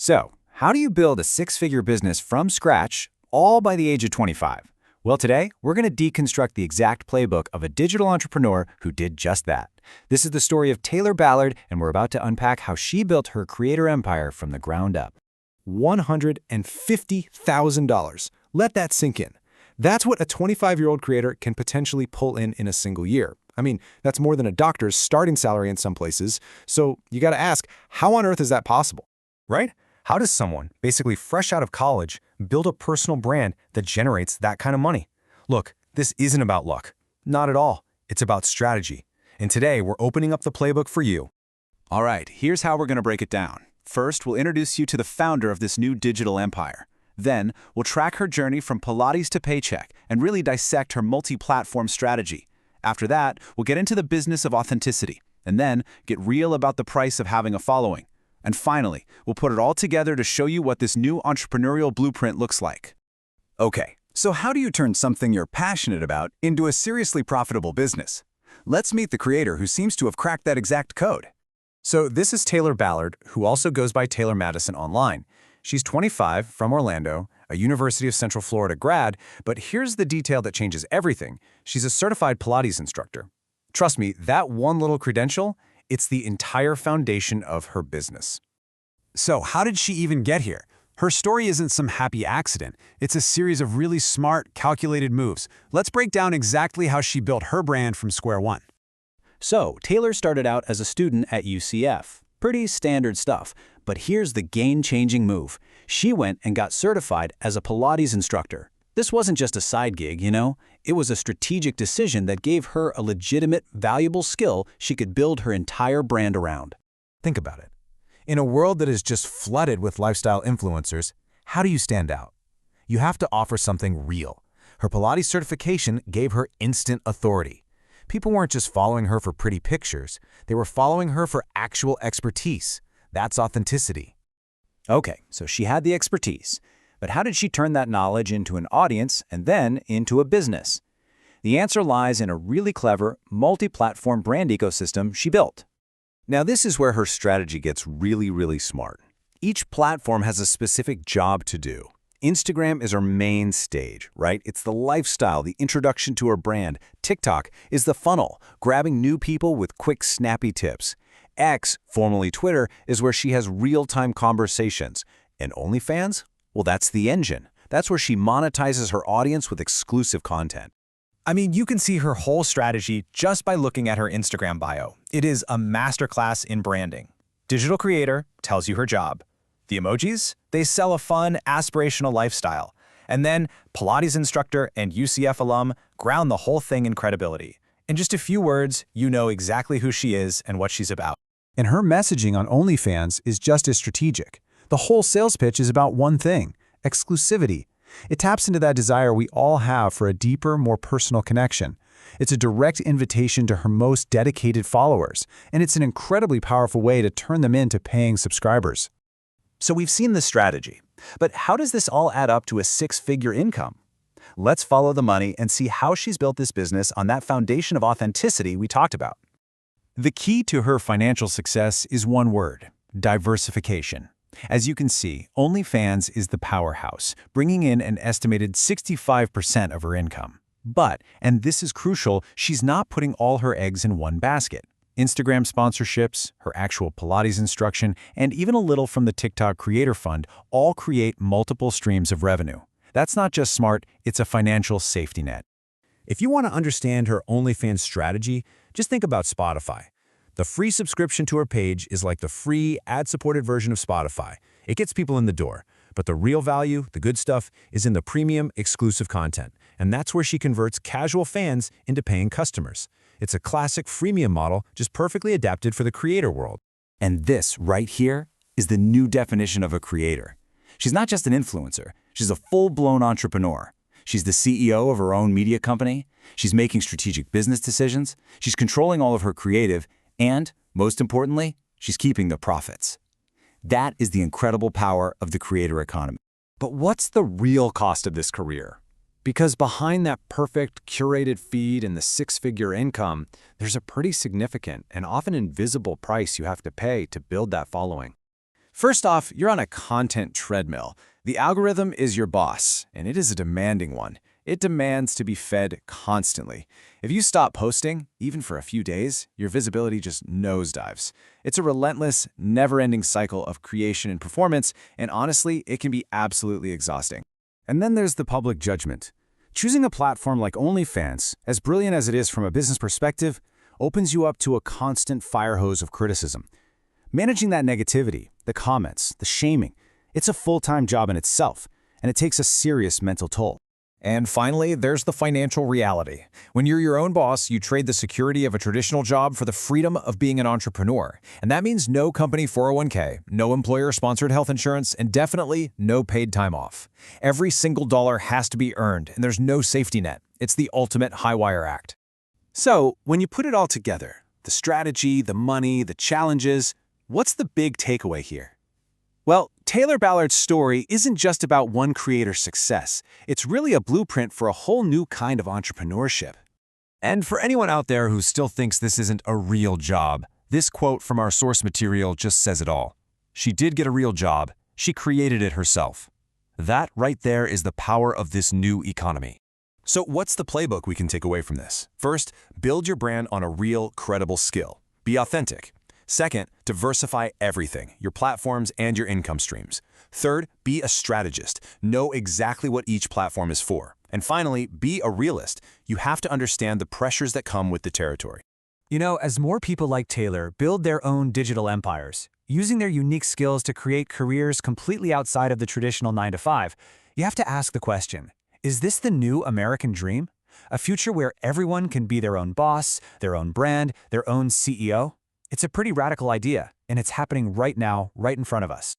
So, how do you build a six-figure business from scratch, all by the age of 25? Well, today, we're going to deconstruct the exact playbook of a digital entrepreneur who did just that. This is the story of Taylor Ballard, and we're about to unpack how she built her creator empire from the ground up. $150,000. Let that sink in. That's what a 25-year-old creator can potentially pull in a single year. I mean, that's more than a doctor's starting salary in some places. So you got to ask, how on earth is that possible? Right? How does someone, basically fresh out of college, build a personal brand that generates that kind of money? Look, this isn't about luck. Not at all. It's about strategy. And today, we're opening up the playbook for you. All right, here's how we're going to break it down. First, we'll introduce you to the founder of this new digital empire. Then, we'll track her journey from Pilates to paycheck and really dissect her multi-platform strategy. After that, we'll get into the business of authenticity, and then get real about the price of having a following. And finally, we'll put it all together to show you what this new entrepreneurial blueprint looks like. Okay, so how do you turn something you're passionate about into a seriously profitable business? Let's meet the creator who seems to have cracked that exact code. So this is Taylor Ballard, who also goes by Taylor Madison online. She's 25, from Orlando, a University of Central Florida grad, but here's the detail that changes everything. She's a certified Pilates instructor. Trust me, that one little credential, it's the entire foundation of her business. So how did she even get here? Her story isn't some happy accident. It's a series of really smart, calculated moves. Let's break down exactly how she built her brand from square one. So, Taylor started out as a student at UCF. Pretty standard stuff. But here's the game-changing move. She went and got certified as a Pilates instructor. This wasn't just a side gig, you know? It was a strategic decision that gave her a legitimate, valuable skill she could build her entire brand around. Think about it. In a world that is just flooded with lifestyle influencers, how do you stand out? You have to offer something real. Her Pilates certification gave her instant authority. People weren't just following her for pretty pictures. They were following her for actual expertise. That's authenticity. Okay, so she had the expertise. But how did she turn that knowledge into an audience and then into a business? The answer lies in a really clever, multi-platform brand ecosystem she built. Now, this is where her strategy gets really smart. Each platform has a specific job to do. Instagram is her main stage, right? It's the lifestyle, the introduction to her brand. TikTok is the funnel, grabbing new people with quick, snappy tips. X, formerly Twitter, is where she has real-time conversations. And OnlyFans? Well, that's the engine. That's where she monetizes her audience with exclusive content. I mean, you can see her whole strategy just by looking at her Instagram bio. It is a masterclass in branding. Digital creator tells you her job. The emojis? They sell a fun, aspirational lifestyle. And then Pilates instructor and UCF alum ground the whole thing in credibility. In just a few words, you know exactly who she is and what she's about. And her messaging on OnlyFans is just as strategic. The whole sales pitch is about one thing: exclusivity. It taps into that desire we all have for a deeper, more personal connection. It's a direct invitation to her most dedicated followers, and it's an incredibly powerful way to turn them into paying subscribers. So we've seen the strategy, but how does this all add up to a six-figure income? Let's follow the money and see how she's built this business on that foundation of authenticity we talked about. The key to her financial success is one word: diversification. As you can see, OnlyFans is the powerhouse, bringing in an estimated 65% of her income. But, and this is crucial, she's not putting all her eggs in one basket. Instagram sponsorships, her actual Pilates instruction, and even a little from the TikTok Creator Fund all create multiple streams of revenue. That's not just smart, it's a financial safety net. If you want to understand her OnlyFans strategy, just think about Spotify. The free subscription to her page is like the free, ad-supported version of Spotify. It gets people in the door. But the real value, the good stuff, is in the premium, exclusive content. And that's where she converts casual fans into paying customers. It's a classic freemium model, just perfectly adapted for the creator world. And this right here is the new definition of a creator. She's not just an influencer. She's a full-blown entrepreneur. She's the CEO of her own media company. She's making strategic business decisions. She's controlling all of her creative. And, most importantly, she's keeping the profits. That is the incredible power of the creator economy. But what's the real cost of this career? Because behind that perfect, curated feed and the six-figure income, there's a pretty significant and often invisible price you have to pay to build that following. First off, you're on a content treadmill. The algorithm is your boss, and it is a demanding one. It demands to be fed constantly. If you stop posting, even for a few days, your visibility just nosedives. It's a relentless, never-ending cycle of creation and performance, and honestly, it can be absolutely exhausting. And then there's the public judgment. Choosing a platform like OnlyFans, as brilliant as it is from a business perspective, opens you up to a constant fire hose of criticism. Managing that negativity, the comments, the shaming, it's a full-time job in itself, and it takes a serious mental toll. And finally, there's the financial reality. When you're your own boss, you trade the security of a traditional job for the freedom of being an entrepreneur. And that means no company 401k, no employer-sponsored health insurance, and definitely no paid time off. Every single dollar has to be earned, and there's no safety net. It's the ultimate high-wire act. So, when you put it all together, the strategy, the money, the challenges, what's the big takeaway here? Well, Taylor Ballard's story isn't just about one creator's success. It's really a blueprint for a whole new kind of entrepreneurship. And for anyone out there who still thinks this isn't a real job, this quote from our source material just says it all. She did get a real job. She created it herself. That right there is the power of this new economy. So what's the playbook we can take away from this? First, build your brand on a real, credible skill. Be authentic. Second, diversify everything, your platforms and your income streams. Third, be a strategist. Know exactly what each platform is for. And finally, be a realist. You have to understand the pressures that come with the territory. You know, as more people like Taylor build their own digital empires, using their unique skills to create careers completely outside of the traditional 9-to-5, you have to ask the question, is this the new American dream? A future where everyone can be their own boss, their own brand, their own CEO? It's a pretty radical idea, and it's happening right now, right in front of us.